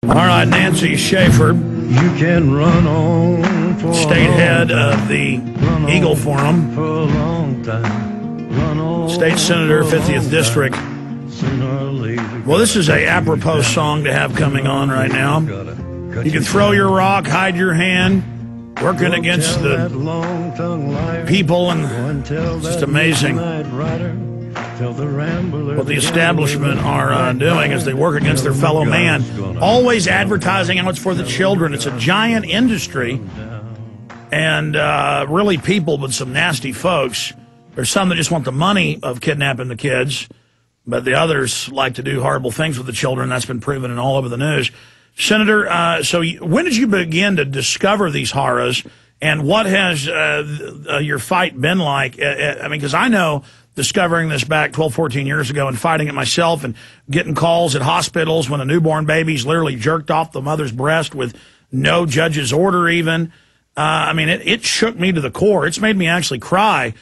All right, Nancy Schaefer, You can run on for state head of the Eagle Forum, for a long time. Run on state senator, 50th district. Sooner or later. Well, this is a apropos song to have coming on right now. You can throw your rock, hide your hand, working against the people, and it's just amazing what the establishment are doing as they work against their fellow man. Always advertising how it's for the children. It's a giant industry, and really people with some nasty folks. There's some that just want the money of kidnapping the kids, but the others like to do horrible things with the children. That's been proven in all over the news. Senator, so when did you begin to discover these horrors, and what has your fight been like? I mean, because I know discovering this back 12, 14 years ago and fighting it myself and getting calls at hospitals when a newborn baby's literally jerked off the mother's breast with no judge's order even. I mean, it shook me to the core. It's made me actually cry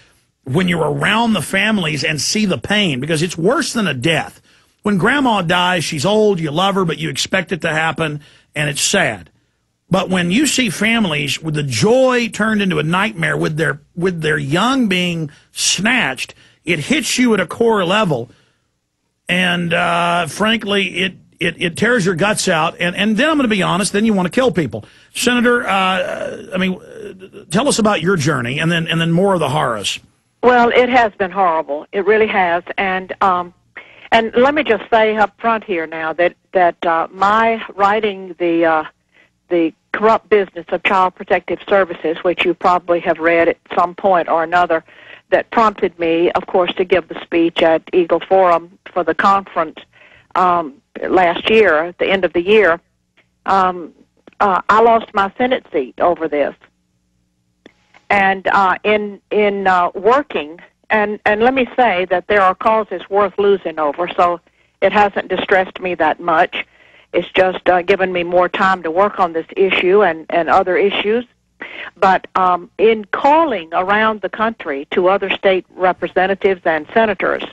when you're around the families and see the pain, because it's worse than a death. When grandma dies, she's old, you love her, but you expect it to happen, and it's sad. But when you see families with the joy turned into a nightmare with their young being snatched, it hits you at a core level, and frankly, it tears your guts out. And then I'm going to be honest, then you want to kill people. Senator, I mean, tell us about your journey, and then more of the horrors. Well, it has been horrible. It really has, and let me just say up front here now that my writing the corrupt business of Child Protective Services, which you probably have read at some point or another, that prompted me, of course, to give the speech at Eagle Forum for the conference last year, at the end of the year. I lost my Senate seat over this. And in working, and let me say that there are causes worth losing over, so it hasn't distressed me that much. It's just given me more time to work on this issue and other issues. But in calling around the country to other state representatives and senators,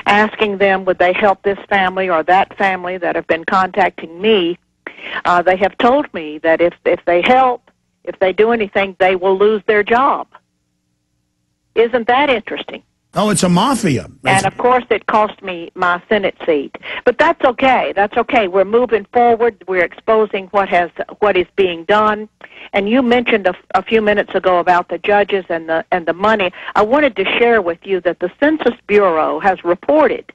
asking them would they help this family or that family that have been contacting me, they have told me that if they help, if they do anything, they will lose their job. Isn't that interesting? Oh, it's a mafia. And, of course, it cost me my Senate seat. But that's okay. That's okay. We're moving forward. We're exposing what is being done. And you mentioned a few minutes ago about the judges and the money. I wanted to share with you that the Census Bureau has reported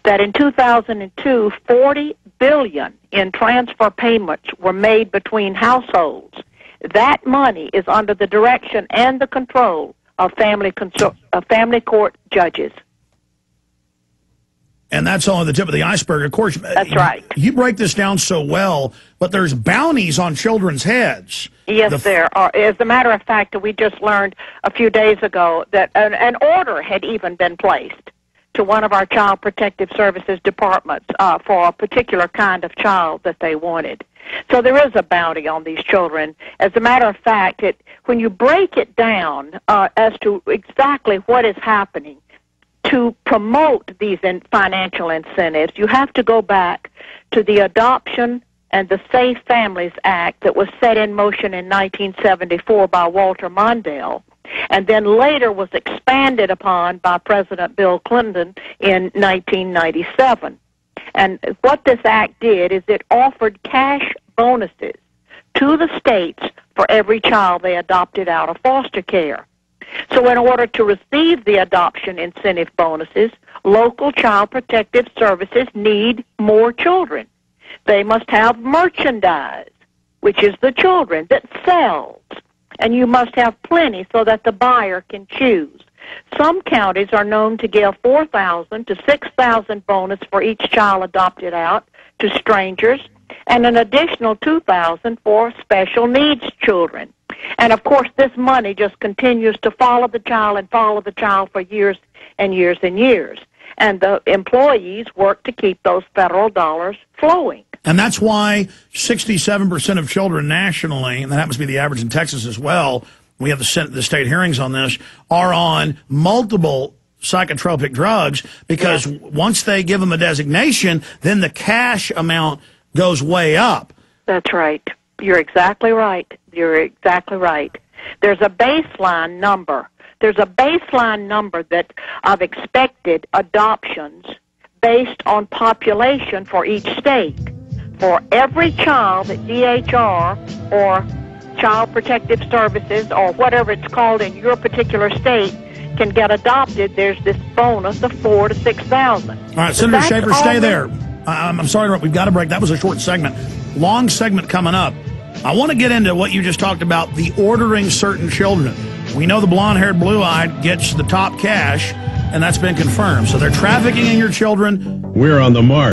that in 2002, $40 billion in transfer payments were made between households. That money is under the direction and the control of family court judges. And that's only the tip of the iceberg. Of course, that's right. You break this down so well, but there's bounties on children's heads. Yes, there are. As a matter of fact, we just learned a few days ago that an order had even been placed to one of our Child Protective Services departments for a particular kind of child that they wanted. So there is a bounty on these children. As a matter of fact, when you break it down as to exactly what is happening to promote these financial incentives, you have to go back to the Adoption and the Safe Families Act that was set in motion in 1974 by Walter Mondale, and then later was expanded upon by President Bill Clinton in 1997. And what this act did is it offered cash bonuses to the states for every child they adopted out of foster care. So in order to receive the adoption incentive bonuses, local Child Protective Services need more children. They must have merchandise, which is the children, that sells. And you must have plenty so that the buyer can choose. Some counties are known to give $4,000 to $6,000 bonus for each child adopted out to strangers, and an additional $2,000 for special needs children. And, of course, this money just continues to follow the child for years and years and years. And the employees work to keep those federal dollars flowing. And that's why 67% of children nationally, and that happens to be the average in Texas as well, we have the state hearings on this, are on multiple psychotropic drugs, because once they give them a designation, then the cash amount goes way up. That's right. You're exactly right. You're exactly right. There's a baseline number. There's a baseline number that of expected adoptions based on population for each state. For every child that DHR or Child Protective Services or whatever it's called in your particular state can get adopted, there's this bonus of 4,000 to 6,000. All right, Senator Schaefer, stay there. I'm sorry, we've got to break. That was a short segment. Long segment coming up. I want to get into what you just talked about, the ordering certain children. We know the blonde-haired, blue-eyed gets the top cash, and that's been confirmed. So they're trafficking in your children. We're on the mark.